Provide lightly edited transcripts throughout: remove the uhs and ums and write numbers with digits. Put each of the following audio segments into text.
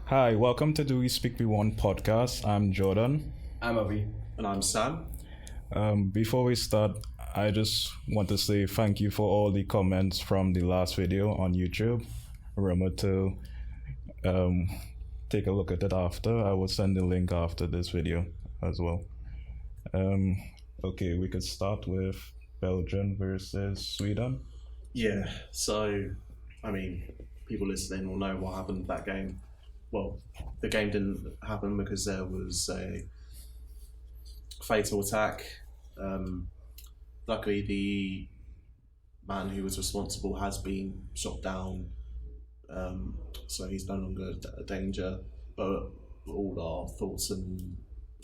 Hi, welcome to the We Speak We Want podcast. I'm Jordan. I'm Abhi. And I'm Sam. Before we start, I just want to say thank you for all the comments from the last video on YouTube. Remember to take a look at it after. I will send the link after this video as well. Okay, we could start with Belgium versus Sweden. Yeah, so, people listening will know what happened in that game. Well, the game didn't happen because there was a fatal attack. Luckily, the man who was responsible has been shot down, so he's no longer a danger. But all our thoughts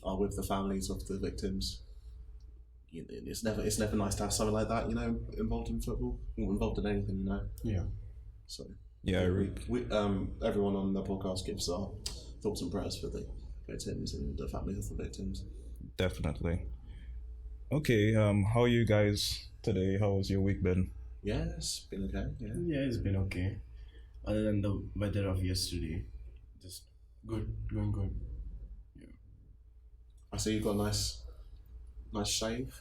are with the families of the victims. It's never nice to have something like that, involved in football, or involved in anything, Yeah. So Yeah, we everyone on the podcast gives our thoughts and prayers for the victims and the families of the victims. definitely. Okay, how are you guys today? How has your week been? Yeah, it's been okay. Yeah. Yeah, it's been okay. Other than the weather of yesterday, just good, going good. I see you've got a nice shave.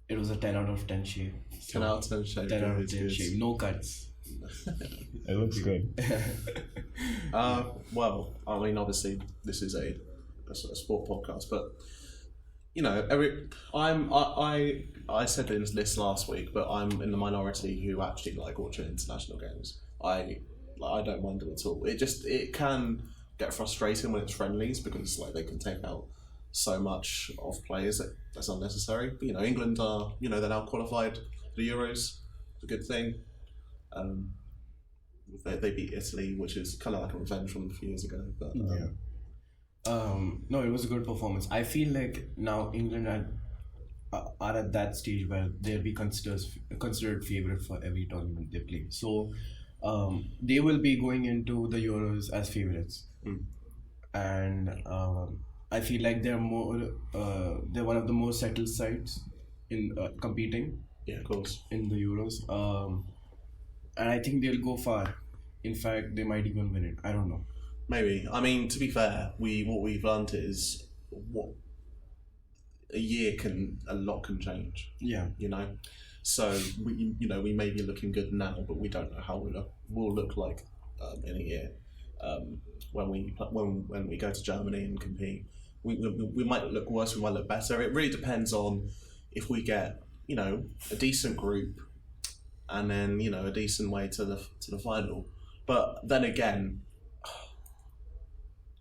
It was a 10 out of 10 shave. 10 out of 10 shave. 10 out of It's 10 good. shave. No cuts. It looks good. Well, obviously this is a sport podcast, but I said this last week, but I'm in the minority who actually like watching international games. I don't mind them at all. It can get frustrating when it's friendlies because they can take out so much of players that's unnecessary. But, England are they're now qualified for the Euros. It's a good thing. They beat Italy, which is kind of like a revenge from a few years ago. But No, it was a good performance. I feel like now England are at that stage where they'll be considered favorite for every tournament they play. So they will be going into the Euros as favorites, and I feel like they're one of the more settled sides in competing. Yeah, of course. In the Euros, and I think they'll go far. In fact, they might even win it. I don't know. Maybe. To be fair, what we've learned is what a lot can change. Yeah. So we may be looking good now, but we don't know how we'll look like in a year. When we go to Germany and compete, we might look worse. We might look better. It really depends on if we get a decent group, and then a decent way to the final. But then again,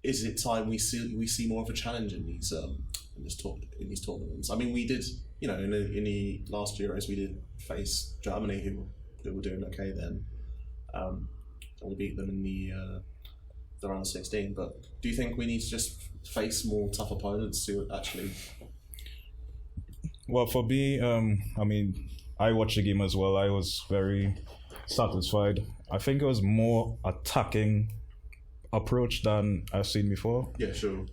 is it time we see more of a challenge in these tournaments? We did in the last Euros we did face Germany who were doing okay then, and we beat them in the round of 16. But do you think we need to just face more tough opponents to actually? Well, for me, I watched the game as well. I was very satisfied. I think it was more attacking approach than I've seen before. Yeah, sure.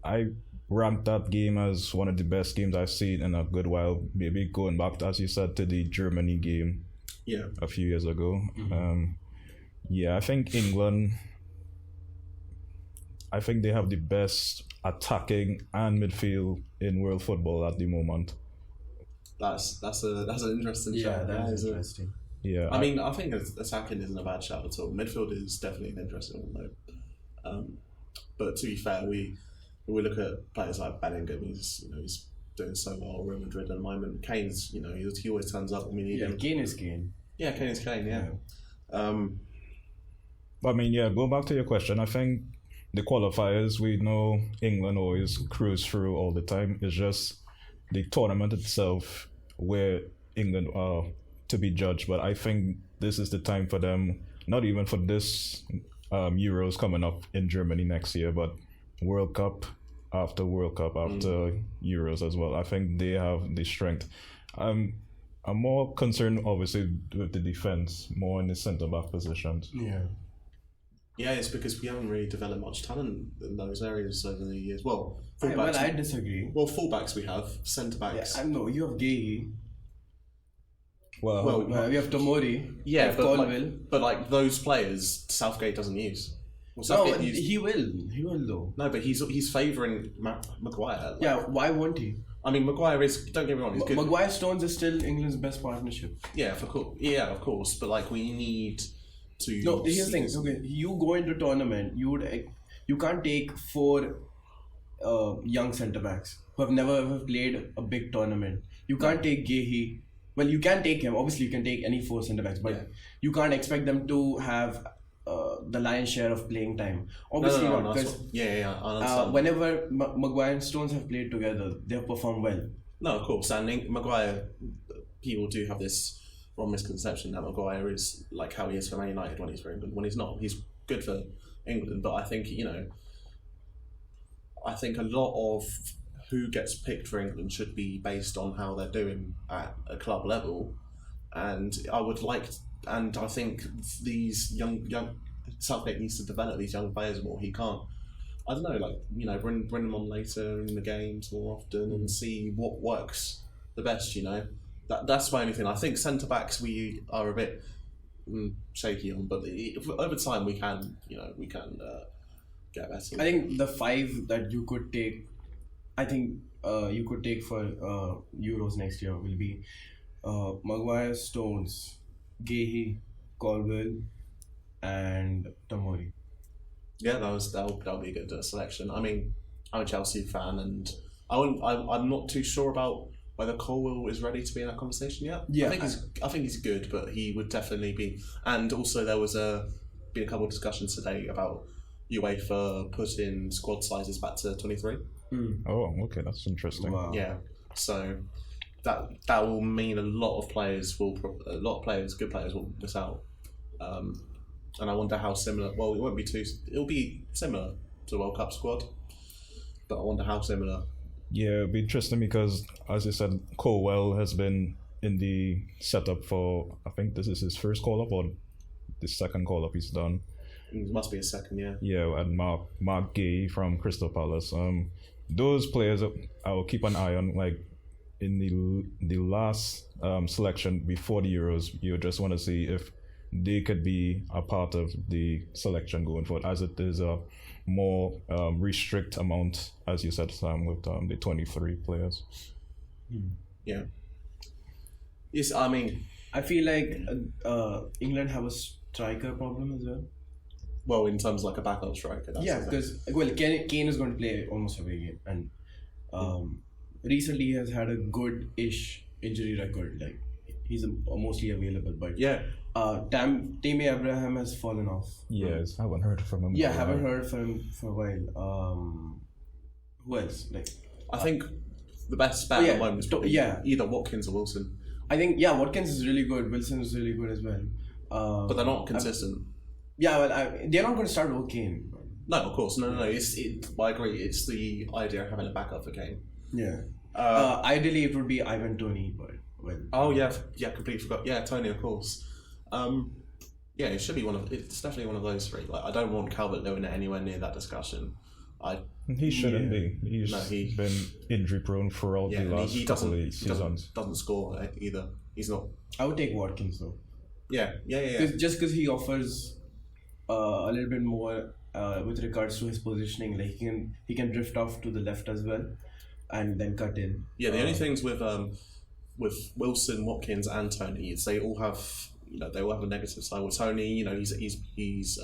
I ranked that game as one of the best games I've seen in a good while. Maybe going back, as you said, to the Germany game. Yeah. A few years ago. Mm-hmm. I think England. I think they have the best attacking and midfield in world football at the moment. That's an interesting shout. That is interesting. Yeah, I think attacking isn't a bad shout at all. Midfield is definitely an interesting one though. But to be fair, we look at players like Bellingham. He's doing so well at Real Madrid at the moment. Kane's he always turns up when we need him. Kane is Kane. Yeah, Kane is Kane. Yeah. Go back to your question. I think the qualifiers, we know England always cruise through all the time. It's just the tournament itself where England are to be judged. But I think this is the time for them, not even for this Euros coming up in Germany next year, but World Cup after Euros as well. I think they have the strength. I'm more concerned, obviously, with the defense, more in the centre-back positions. Yeah. Yeah, it's because we haven't really developed much talent in those areas over the years. Well, I disagree. Well, fullbacks we have, centre backs. Yeah, I know you have Gay. Well, we have Tomori. Yeah, we have Colville. but those players Southgate doesn't use. Well, No, Southgate used- he will though. no, but he's favouring Maguire. Like, Yeah, why won't he? I mean, Maguire is. Don't get me wrong, he's good. Maguire Stones is still England's best partnership. Yeah, of course. But like, we need to. No, here's the thing. Okay, you go into tournament, you can't take 4 young centre backs who have never ever played a big tournament. You can't take Gehi. Well, you can take him. Obviously, you can take any 4 centre backs, but Yeah. you can't expect them to have the lion's share of playing time. Obviously No, not, because I understand. whenever Maguire and Stones have played together, they have performed well. No, of course. And Maguire, people do have this wrong misconception that Maguire is like how he is for Man United when he's for England. When he's not, he's good for England. But I think, I think a lot of who gets picked for England should be based on how they're doing at a club level. And I think these young Southgate needs to develop these young players more. He can't. I don't know, bring them on later in the games more often and see what works the best. That's my only thing. I think centre backs we are a bit shaky on, but over time we can get better. I think the 5 that you could take, you could take for Euros next year will be Maguire, Stones, Gehi, Colwell, and Tomori. Yeah, that'll be a good selection. I mean, I'm a Chelsea fan, and I'm not too sure about whether Colwell is ready to be in that conversation yet. Yeah, I think he's good, but he would definitely be. And also, there was been a couple of discussions today about UEFA putting squad sizes back to 23. Oh, okay, that's interesting. Wow. Yeah, so that will mean a lot of good players will miss out. And I wonder how similar. Well, it won't be too. It'll be similar to the World Cup squad, but I wonder how similar. Yeah, it'd be interesting because, as you said, Colwell has been in the setup for, I think this is his first call-up or the second call-up he's done. It must be a second, yeah. Yeah, and Mark Gay from Crystal Palace. Those players I will keep an eye on. Like in the last selection before the Euros, you just want to see if they could be a part of the selection going forward, as it is a more restrict amount, as you said, Sam, with the 23 players. Yeah. Yes, I mean, I feel like England have a striker problem as well. well, in terms of like a backup striker. That's Yeah, the thing. because Kane is going to play almost every game, and recently he has had a good-ish injury record. Like he's mostly available, but Yeah. Tammy Abraham has fallen off. Yes, I haven't heard from him. Yeah, haven't heard from him for a while. Who else? Like I think the best bet at the moment is probably yeah. either Watkins or Wilson. I think Watkins is really good. Wilson is really good as well. But they're not consistent. They're not going to start with Kane. No, of course. No. I agree. It's the idea of having a backup for Kane. Yeah. Ideally, it would be Ivan Toney, but well. Oh yeah, completely forgot. Yeah, Tony, of course. Yeah, it should be it's definitely one of those three. Like, I don't want Calvert-Lewin anywhere near that discussion. He shouldn't be. He's been injury prone throughout the last couple of seasons. Doesn't score either. He's not. I would take Watkins though. Yeah. Just because he offers a little bit more with regards to his positioning, like he can drift off to the left as well, and then cut in. Yeah, the only things with Wilson, Watkins, and Tony is they all have they all have a negative side. With Tony, he's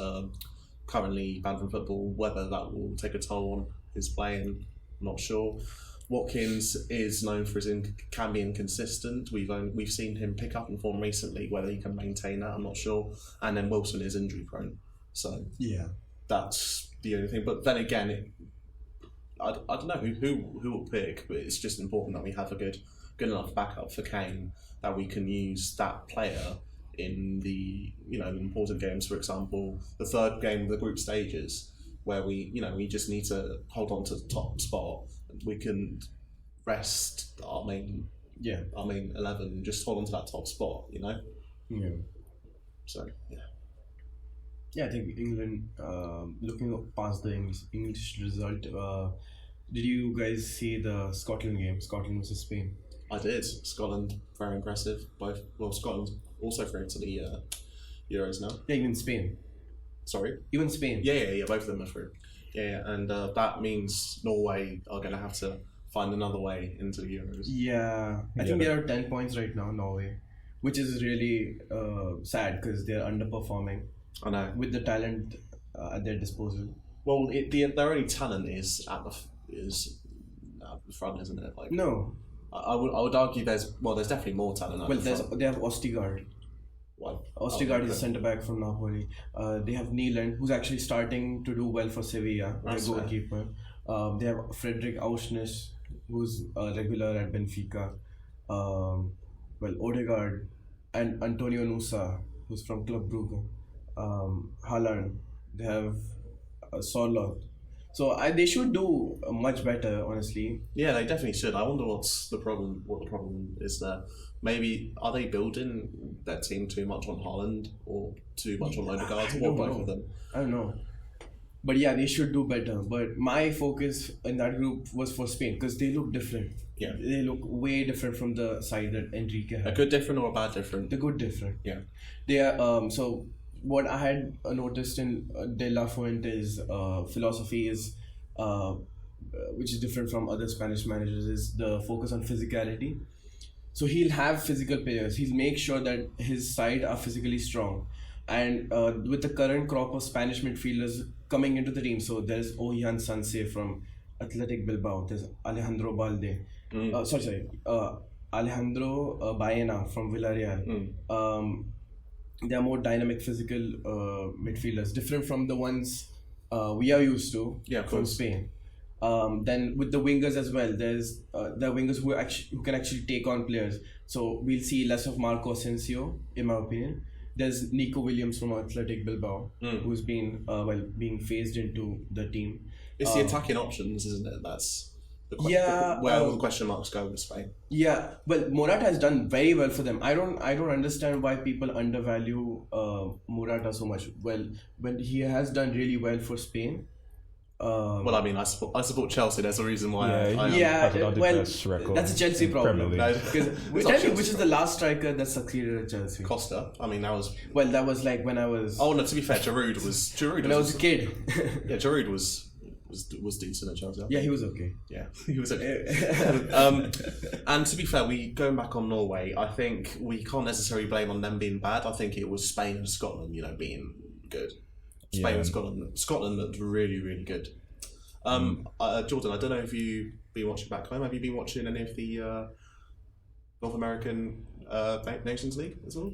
currently banned from football. Whether that will take a toll on his playing, I'm not sure. Watkins is known for can be inconsistent. We've seen him pick up in form recently. Whether he can maintain that, I'm not sure. And then Wilson is injury prone, so yeah, that's the only thing. But then again, I don't know who will pick. But it's just important that we have a good enough backup for Kane that we can use that player in the important games. For example, the third game of the group stages, where we just need to hold on to the top spot. We can rest our main 11 and just hold on to that top spot. Yeah. So yeah. Yeah, I think England. Looking past the English result, did you guys see the Scotland game? Scotland versus Spain. I did. Scotland, very impressive. Scotland also through to the Euros now. Yeah, even Spain. Sorry? Even Spain. Yeah, both of them are through. Yeah, and that means Norway are going to have to find another way into the Euros. Yeah, I think they are 10 points right now, Norway, which is really sad because they're underperforming. I know. With the talent at their disposal. Well, their only talent is at the front, isn't it? Like, no. I would argue there's definitely more talent. They have Ostigard. What? Ostigard is a centre back from Napoli. They have Nieland, who's actually starting to do well for Sevilla, their goalkeeper. They have Frederick Auschness, who's a regular at Benfica. Odegaard and Antonio Nusa, who's from Club Brugge. Haaland. They have Sorloth. So they should do much better, honestly. Yeah, they definitely should. I wonder what the problem is there. Maybe are they building their team too much on Haaland or too much on Odegaard or both of them? I don't know. But yeah, they should do better. But my focus in that group was for Spain because they look different. Yeah. They look way different from the side that Enrique had. A good different or a bad different? The good different. Yeah. They are so what I had noticed in De La Fuente's philosophy is, which is different from other Spanish managers, is the focus on physicality. So he'll have physical players. He'll make sure that his side are physically strong. And with the current crop of Spanish midfielders coming into the team, so there's Ohian Sanse from Athletic Bilbao. There's Alejandro Balde. Alejandro Baena from Villarreal. They are more dynamic, physical midfielders, different from the ones we are used to from Spain. Then with the wingers as well, there's the wingers who can actually take on players. So we'll see less of Marco Asensio, in my opinion. There's Nico Williams from Athletic Bilbao, who's been being phased into the team. It's the attacking options, isn't it? That's where all the question marks go with Spain. Yeah, well, Morata has done very well for them. I don't understand why people undervalue Morata so much. Well, when he has done really well for Spain. Well, I mean, I support Chelsea. There's a reason why. That's a Chelsea problem. Which is the last striker that succeeded at Chelsea? Costa. I mean, that was. Well, that was like when I was. Oh no! To be fair, Giroud was. When I was a kid. Yeah, Giroud was decent at Chelsea. Yeah, he was okay. Yeah, he was okay. And to be fair, going back on Norway, I think we can't necessarily blame on them being bad. I think it was Spain and Scotland, being good. Spain and Scotland looked really, really good. Jordan, I don't know if you've been watching back home. Have you been watching any of the North American Nations League as well?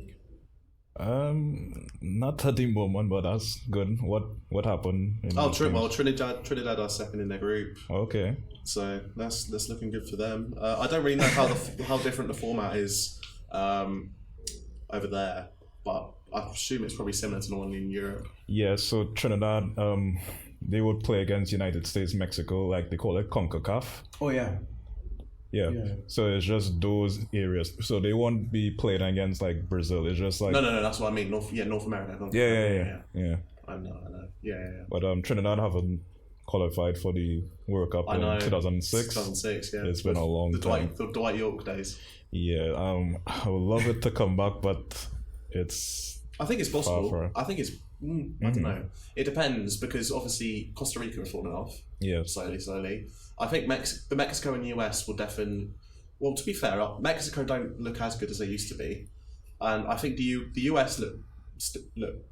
Not at the moment, but that's good. What happened? Trinidad are second in their group. Okay. So that's looking good for them. I don't really know how different the format is over there, but I assume it's probably similar to the one in Europe. Yeah, so Trinidad, they would play against United States, Mexico, like they call it CONCACAF. Oh yeah. Yeah. So it's just those areas. So they won't be playing against like Brazil. It's just like no. That's what I mean. North America. Yeah. I know. Yeah. But Trinidad haven't qualified for the World Cup in 2006. 2006. Yeah. It's been a long time. The Dwight York days. Yeah. I would love it to come back, but I think it's possible. I think it's. I don't know. It depends because obviously Costa Rica have fallen off. Yeah. Slowly. I think Mexico and US will definitely. Well, to be fair, Mexico don't look as good as they used to be, and I think the US look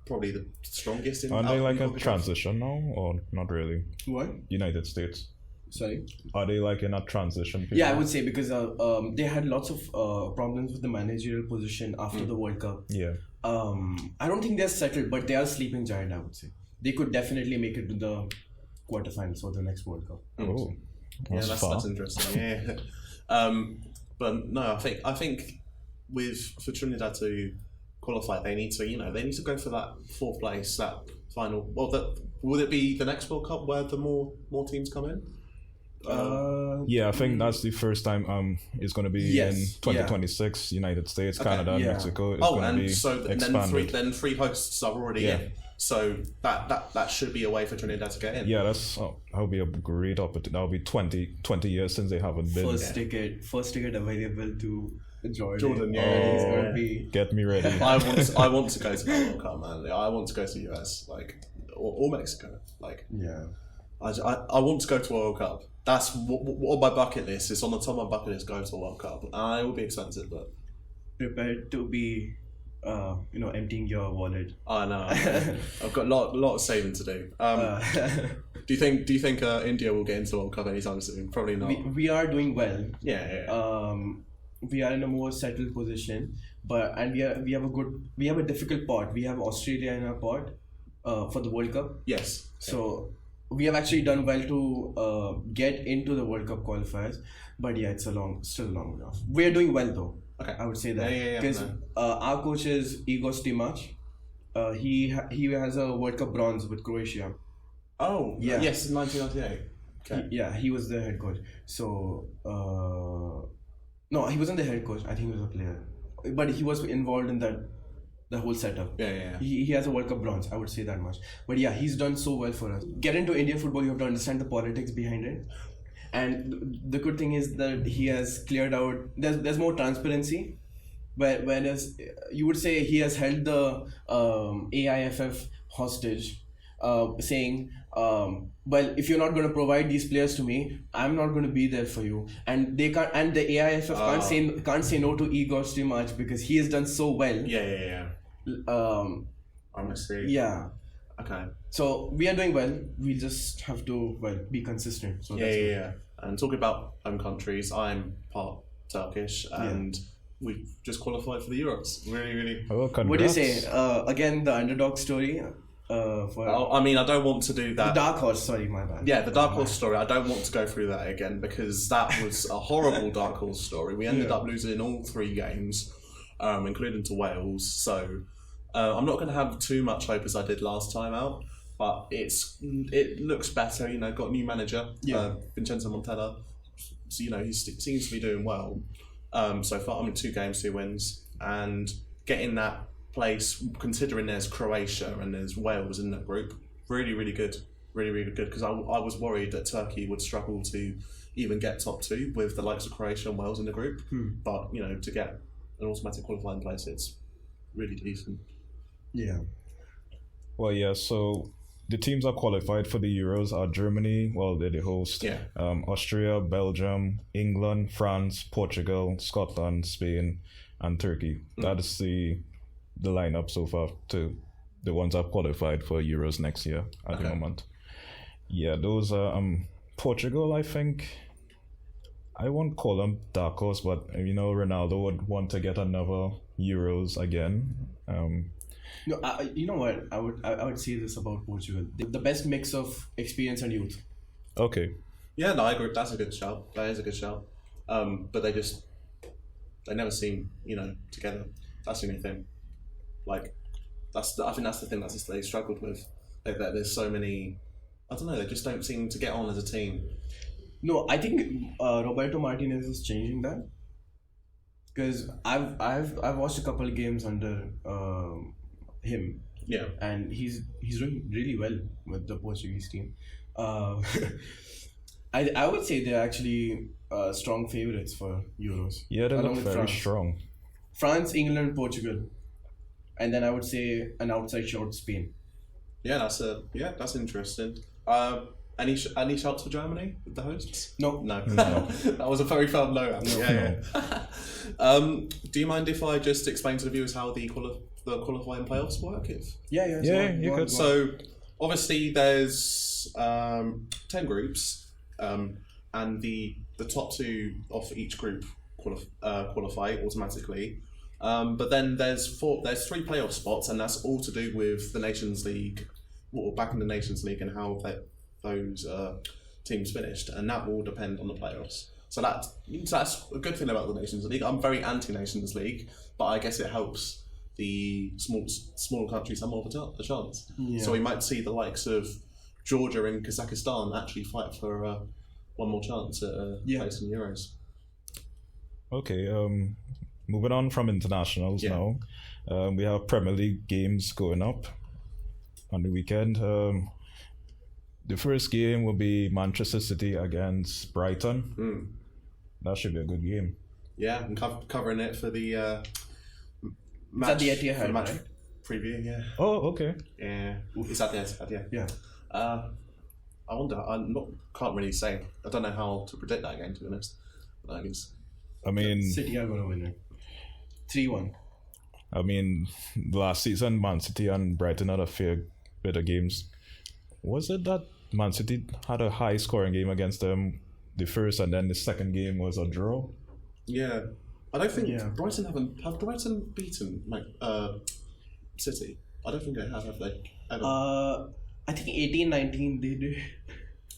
probably the strongest. Are they like a transition now, or not really? What? United States. Sorry? Are they like in a transition period? Yeah, I would say because they had lots of problems with the managerial position after the World Cup. Yeah. I don't think they're settled, but they are sleeping giant, I would say. They could definitely make it to the quarterfinals or the next World Cup. Oh. That's interesting. Yeah. But no, I think for Trinidad to qualify, they need to go for that fourth place, that final. Well, will it be the next World Cup where the more teams come in? I think that's the first time it's going to be in 2026. United States, Canada, Mexico. Then three hosts are already in. So that should be a way for Trinidad to get in. Yeah, that would be a great opportunity. That would be 20 years since they haven't been. First ticket available to Jordan. He's gonna be. Get me ready. I want to go to the World Cup, man. I want to go to the US. Like or Mexico. Like, Yeah. I want to go to a World Cup. That's what on my bucket list. It's on the top of my bucket list. Go to a World Cup. It will be expensive, but Prepared to be, emptying your wallet. I know. I've got a lot of saving to do. Do you think India will get into the World Cup anytime soon? Probably not. We are doing well. Yeah. We are in a more settled position, and we have a difficult pot. We have Australia in our pot, for the World Cup. Yes. So we have actually done well to get into the World Cup qualifiers, but yeah, it's still a long way off. We are doing well though. Okay. I would say that Yeah, because our coach is Igor Stimac. He has a World Cup bronze with Croatia. Oh Yeah. Yes, in 1998. Okay. He was the head coach. So no, he wasn't the head coach. I think he was a player, but he was involved in the whole setup. Yeah. He has a World Cup bronze. I would say that much. But yeah, he's done so well for us. Get into Indian football, you have to understand the politics behind it. And the good thing is that he has cleared out. There's more transparency. Whereas you would say he has held the AIFF hostage, saying, well, if you're not going to provide these players to me, I'm not going to be there for you. And they can't. And the AIFF can't say no to Igor Stimac because he has done so well. Yeah. I see. Yeah. Okay. So we are doing well. We just have to be consistent. So that's Yeah. And talking about home countries, I'm part Turkish, and we've just qualified for the Euros. Really. Oh, congrats. What do you say? Again, the underdog story. I mean, I don't want to do that. The dark horse. Sorry, my bad. Yeah, the dark horse story. I don't want to go through that again because that was a horrible dark horse story. We ended up losing all 3 games, including to Wales. So I'm not going to have too much hope as I did last time out. But it looks better, got a new manager, Vincenzo Montella. So, he seems to be doing well. So far, 2 games, 2 wins. And getting that place, considering there's Croatia and there's Wales in that group, really, really good. Really, really good. Because I was worried that Turkey would struggle to even get top 2 with the likes of Croatia and Wales in the group. But, to get an automatic qualifying place, it's really decent. Yeah. Well, yeah, so the teams are qualified for the Euros are Germany, they're the host. Yeah. Austria, Belgium, England, France, Portugal, Scotland, Spain, and Turkey. That is the lineup so far to the ones that are qualified for Euros next year at the moment. Yeah, those are Portugal, I think. I won't call them dark horse, but Ronaldo would want to get another Euros again. No, you know what? I would say this about Portugal: the best mix of experience and youth. Okay. Yeah, no, I agree. That's a good shout. That is a good shout. But they never seem together. That's the only thing. Like, I think that's the thing that they struggled with. That there's so many. I don't know. They just don't seem to get on as a team. No, I think Roberto Martinez is changing that. Because I've watched a couple of games under him. Yeah. And he's doing really well with the Portuguese team. I would say they're actually strong favorites for Euros. Yeah, they look with very strong. France, England, Portugal. And then I would say an outside shot, Spain. Yeah, that's interesting. Any shouts for Germany, the hosts? No. That was a very firm no. Yeah. Do you mind if I just explain to the viewers how the qualifying playoffs work? You could. So obviously there's 10 groups, and the top 2 of each group qualify automatically. But then there's 3 playoff spots, and that's all to do with the Nations League, or back in the Nations League, and how those teams finished, and that will depend on the playoffs. So that's a good thing about the Nations League. I'm very anti-Nations League, but I guess it helps the small countries have more of a chance. Yeah. So we might see the likes of Georgia and Kazakhstan actually fight for one more chance at place in Euros. Okay, moving on from internationals now. We have Premier League games going up on the weekend. The first game will be Manchester City against Brighton. That should be a good game. Yeah, I'm covering it for the match. Is that the Etihad, right? preview. Yeah. Oh, okay. Yeah. It's at the end. Yeah. I wonder. Can't really say. I don't know how to predict that game, to be honest. I guess. I mean, City are going to win it. 3-1. I mean, last season Man City and Brighton had a fair bit of games. Was it that Man City had a high scoring game against them the first, and then the second game was a draw? Yeah. I don't think Brighton have Brighton beaten City. I don't think they have they? Ever? I think 18-19 they did.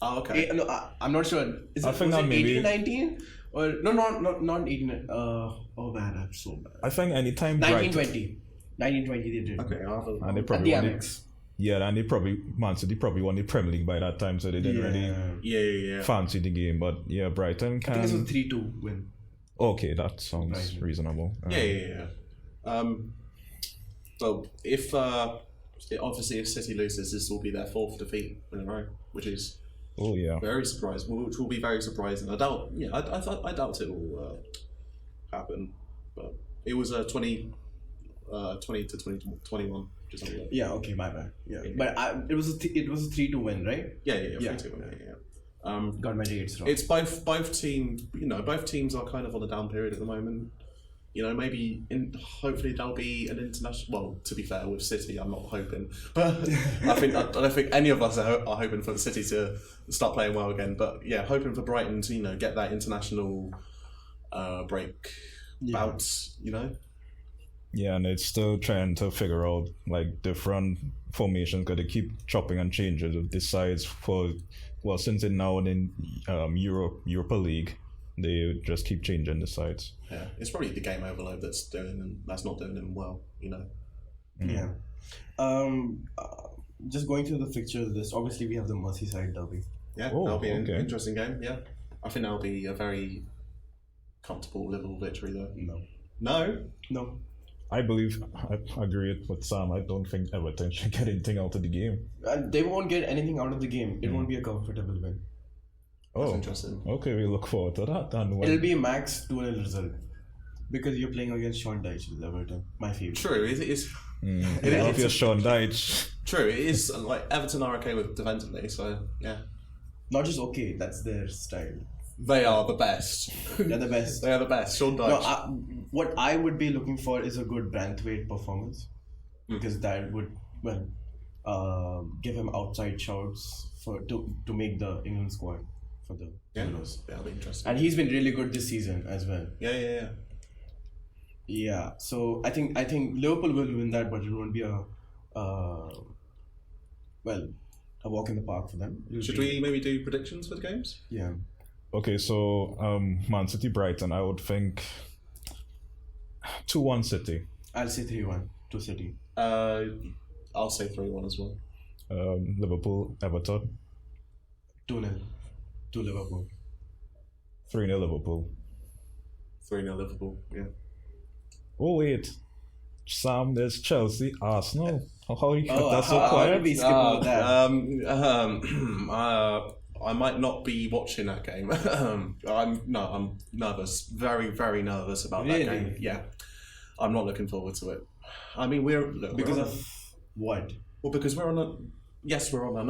Oh, okay. No, I'm not sure. Was it 18-19? Or no, not 18. Oh man, I'm so bad. I think anytime 19-20 they did. Okay, and they probably at the won Amex. Yeah, and Man City probably won the Premier League by that time, so they didn't really fancy the game. But yeah, Brighton can. I think it was a 3-2 win. Okay, that sounds reasonable. Yeah. Well, if obviously if City loses, this will be their fourth defeat in a row, which is very surprising. Which will be very surprising. I doubt. Yeah, I doubt it will happen. But it was a 20 to 21. Just like that. Yeah. Okay. My bad. Yeah. But it was a 3-2 win, right? Yeah. 3-2 win. Yeah. Got my dates wrong. It's both teams. Both teams are kind of on a down period at the moment. Maybe hopefully there'll be an international. Well, to be fair, with City, I'm not hoping, but I don't think any of us are hoping for the City to start playing well again. But yeah, hoping for Brighton to get that international break bouts. Yeah, and it's still trying to figure out like different formations because they keep chopping and changing of the sides since they're now in Europa League, they just keep changing the sides. Yeah, it's probably the game overload that's not doing them well. Yeah. Just going through the fixtures list. Obviously, we have the Merseyside derby. Yeah, that'll be an interesting game. Yeah, I think that'll be a very comfortable Liverpool victory though. No. I agree with Sam. I don't think Everton should get anything out of the game. They won't get anything out of the game. It won't be a comfortable win. That's interesting. Okay, we look forward to that. It'll be a max 2-0 result because you're playing against Sean Dyche with Everton, my favorite. True, it is. If you're Sean Dyche. True, it is. Like Everton are okay with defensively, so yeah. Not just okay, that's their style. They are the best. They're the best. They are the best. Sean Dyche. No, what I would be looking for is a good Branthwaite performance because that would give him outside shouts to make the England squad for the Euros. That'll be interesting. And he's been really good this season as well. Yeah. Yeah. So I think Liverpool will win that, but it won't be a walk in the park for them. Should we maybe do predictions for the games? Yeah. Okay, so Man City Brighton, I would think 2-1 City. I'll say 3-1 to City. I'll say 3-1 as well. Liverpool Everton. 2-0 to Liverpool. 3-0 Liverpool. 3-0 Liverpool. Yeah. Oh wait, Sam, there's Chelsea Arsenal. How you got that so How quiet? did we skip over that? I might not be watching that game. I'm nervous, very, very nervous about that game. Yeah, I'm not looking forward to it. I mean, because of what? Well, because we're on an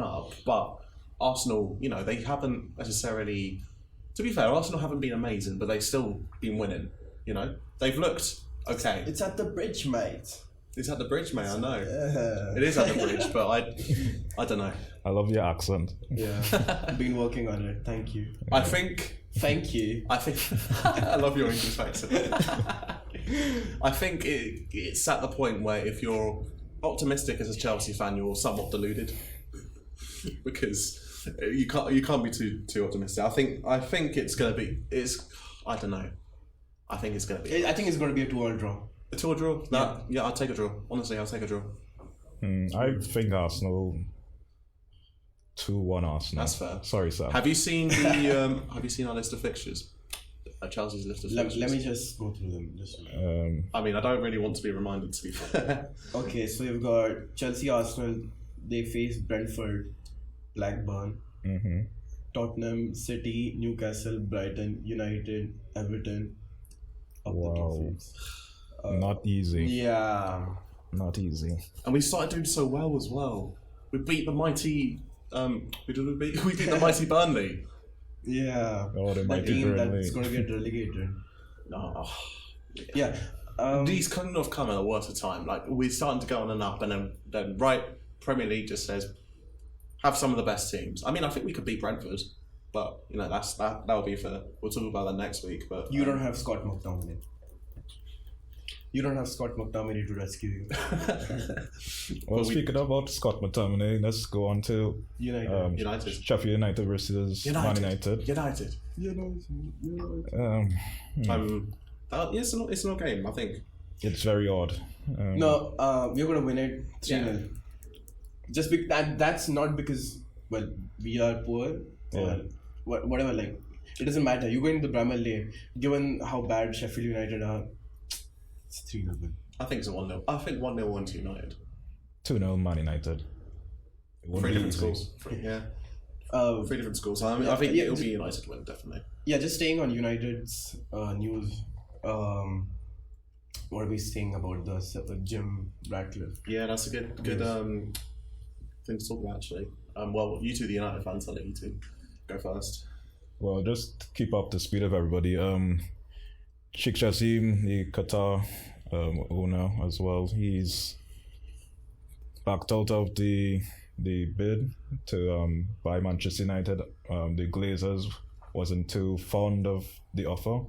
up, but Arsenal, they haven't necessarily. To be fair, Arsenal haven't been amazing, but they've still been winning. They've looked okay. It's at the bridge, mate. It's at the bridge, mate. I know. It is at the bridge, but I don't know. I love your accent. Yeah, I've been working on it. Thank you. I think. Thank you. I think. I love your English accent. I think it's at the point where if you're optimistic as a Chelsea fan, you're somewhat deluded because you can't be too optimistic. I think it's gonna be. I don't know. I think it's gonna be. I think it's gonna be a 2-2 draw. A 2-2 draw? Yeah, I'll take a draw. Honestly, I'll take a draw. I think Arsenal 2-1 Arsenal. That's fair. Sorry, Sam. Have you seen our list of fixtures? Chelsea's list of fixtures. Let me just go through them. I mean, I don't really want to be reminded, to be fair. Okay, so you've got Chelsea, Arsenal. They face Brentford, Blackburn, Tottenham, City, Newcastle, Brighton, United, Everton. Wow. Not easy. Yeah. not easy. And we started doing so well as well. We beat the mighty. We beat the mighty Burnley. Yeah. Oh, the The mighty team Burnley. that's going to get relegated. Oh. Yeah. These couldn't have come at a worse time. Like, we're starting to go on and up, and then right, Premier League just says, have some of the best teams. I mean, I think we could beat Brentford, but you know that'll be for. We'll talk about that next week. But You don't have Scott McTominay. You don't have Scott McTominay to rescue you. Well, speaking about Scott McTominay, let's go on to United. United. Sheffield United versus Man United. United. It's not a game. I think. It's very odd. No, we're going to win it 3-0. Just that's not because, well, we are poor or whatever, like, it doesn't matter. You go into the Bramall Lane, given how bad Sheffield United are, it's 3-0. I think it's a 1-0. I think 1-0 won to United. 2-0 Man United. It won't Three be different easy. schools. Three different schools. I mean, I think it'll be United win, definitely. Yeah, just staying on United's news. What are we saying about the Jim Ratcliffe? Yeah, that's a good thing to talk about, actually. Well, you two, the United fans, I'll let you two go first. Well, just to keep up the speed of everybody. Sheikh Jassim, the Qatar owner as well, he's backed out of the bid to buy Manchester United. The Glazers wasn't too fond of the offer,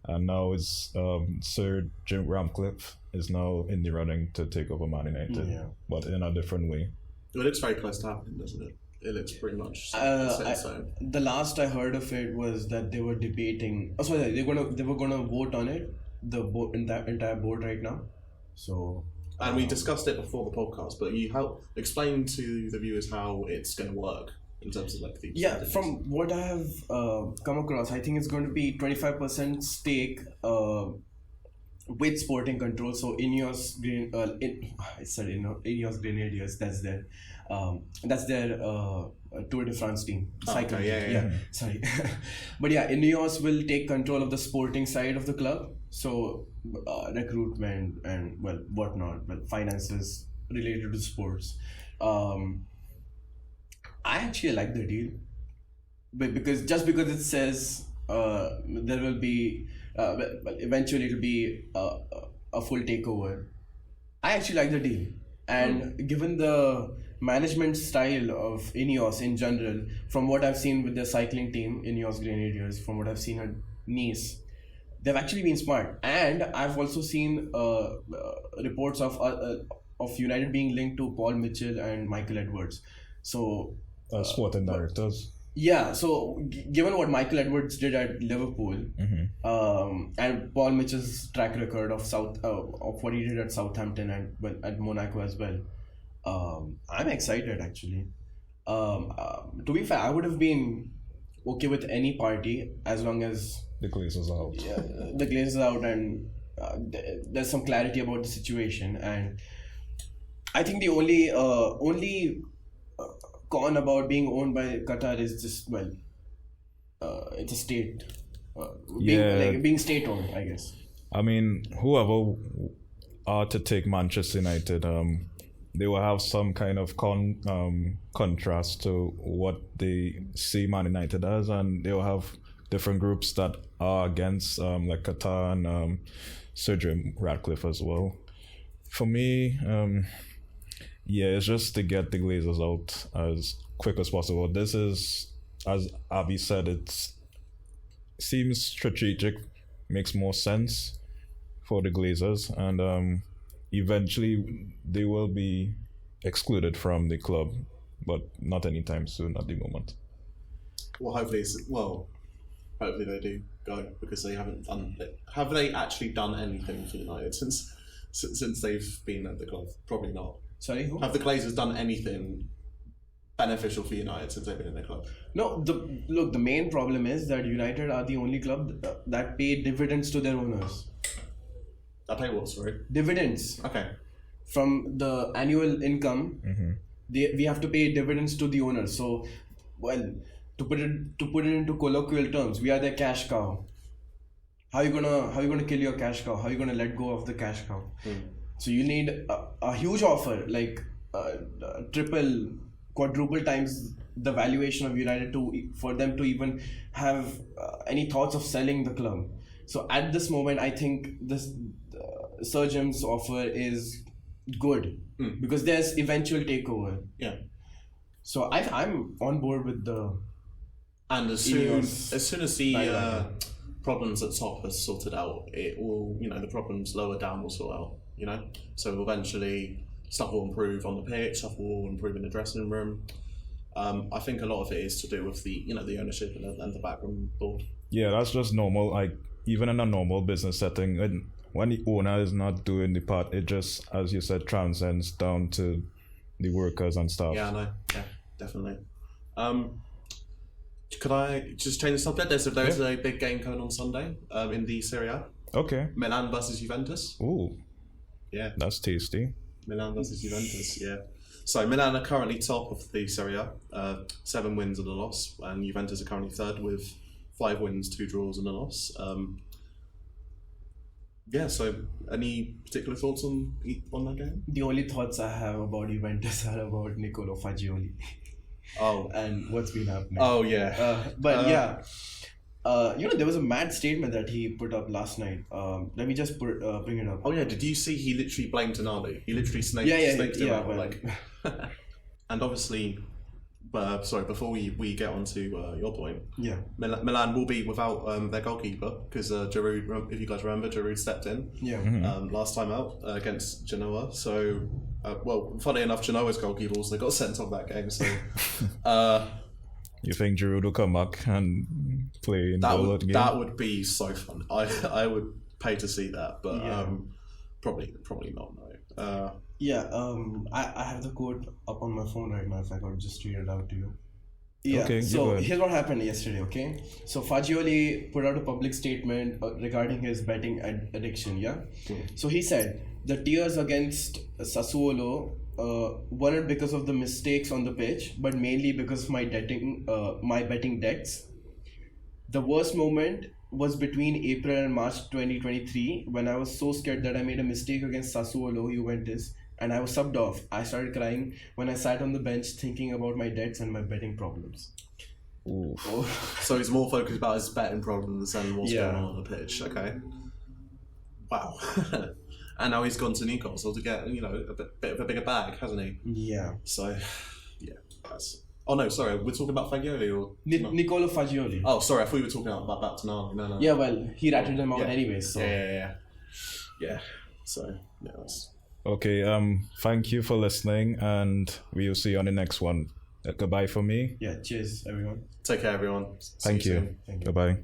and now it's Sir Jim Ratcliffe is now in the running to take over Man United, but in a different way. It looks very close to happening, doesn't it? It looks pretty much the last I heard of it was that they were debating. Oh, sorry, they were gonna vote on it. The board, entire board right now. So. And we discussed it before the podcast, but you explain to the viewers how it's going to work in terms of like the. Yeah, from what I have come across, I think it's going to be 25% stake with sporting control. So Ineos Ineos Grenadiers. That's their Tour de France team. Cycling. Yeah. Sorry, but yeah, Ineos will take control of the sporting side of the club. So recruitment and whatnot, finances related to sports. I actually like the deal, but because it says there will be eventually it'll be a full takeover. I actually like the deal, and given the management style of Ineos in general, from what I've seen with their cycling team, Ineos Grenadiers, from what I've seen at Nice, they've actually been smart. And I've also seen reports of United being linked to Paul Mitchell and Michael Edwards. So Sporting directors. Yeah, so given what Michael Edwards did at Liverpool, and Paul Mitchell's track record of what he did at Southampton and at Monaco as well, I'm excited actually. To be fair, I would have been okay with any party as long as the Glazers are out. Yeah, the Glazers are out, and there's some clarity about the situation. And I think the only con about being owned by Qatar is just it's a state, being state owned, I guess. I mean, whoever are to take Manchester United, they will have some kind of contrast to what they see Man United as, and they will have different groups that are against like Qatar and Sir Jim Ratcliffe as well. For me, it's just to get the Glazers out as quick as possible. This is, as Abhi said, it seems strategic, makes more sense for the Glazers, and eventually they will be excluded from the club, but not anytime soon at the moment. Well, hopefully they do go, because they haven't done it. Have they actually done anything for United since they've been at the club? Probably not. Sorry, who? Have the Glazers done anything beneficial for United since they've been in the club? No, the main problem is that United are the only club that pay dividends to their owners. That pay what, sorry? Dividends. Okay. From the annual income, we have to pay dividends to the owners. So, to put it into colloquial terms, we are their cash cow. How are you gonna kill your cash cow? How are you gonna let go of the cash cow? So you need a huge offer, like triple, quadruple times the valuation of United for them to even have any thoughts of selling the club. So at this moment, I think this Sir Jim's offer is good because there's eventual takeover. Yeah. So I'm on board with the. And as soon as the problems at top are sorted out, it will, the problems lower down will sort out, So eventually stuff will improve on the pitch, stuff will improve in the dressing room. I think a lot of it is to do with the ownership and the backroom board. Yeah, that's just normal. Like, even in a normal business setting, when the owner is not doing the part, it just, as you said, transcends down to the workers and stuff. Yeah, I know. Yeah, definitely. Could I just change the subject? There's a big game coming on Sunday in the Serie A. Okay. Milan versus Juventus. Ooh. Yeah. That's tasty. Milan versus Juventus, yeah. So Milan are currently top of the Serie A, 7 wins and a loss, and Juventus are currently third with 5 wins, 2 draws and a loss. So any particular thoughts on that game? The only thoughts I have about Juventus are about Nicolo Fagioli. Oh. And what's been happening. Oh, yeah. There was a mad statement that he put up last night. Let me just bring it up. Oh, yeah, did you see he literally blamed Tonali? He literally snaked him out. Like, and obviously, before we get on to your point, Milan will be without their goalkeeper because Giroud, if you guys remember, Giroud stepped in last time out against Genoa. So, funny enough, Genoa's goalkeeper also got sent off that game. So, you think Giroud will come back and play in the game? That would be so fun. I would pay to see that, but probably not. No. I have the quote up on my phone right now. If I could just read it out to you. Yeah. Okay, so here's what happened yesterday. Okay. So Fagioli put out a public statement regarding his betting addiction. Yeah. So he said the tears against Sassuolo weren't because of the mistakes on the pitch, but mainly because of my betting debts. The worst moment was between April and March 2023 when I was so scared that I made a mistake against Sassuolo Juventus and I was subbed off. I started crying when I sat on the bench thinking about my debts and my betting problems. Ooh. So he's more focused about his betting problems than what's going on the pitch. Okay. Wow. And now he's gone to Newcastle to get, a bit of a bigger bag, hasn't he? Yeah. So, yeah, that's... Oh, no, sorry, we're talking about Fagioli or... Nicolo Fagioli. Oh, sorry, I thought you were talking about Tonali. No. Yeah, well, he ratted them out anyway, so... Yeah, so, yeah, that's... Okay, thank you for listening, and we'll see you on the next one. Goodbye for me. Yeah, cheers, everyone. Take care, everyone. Thank you. Goodbye.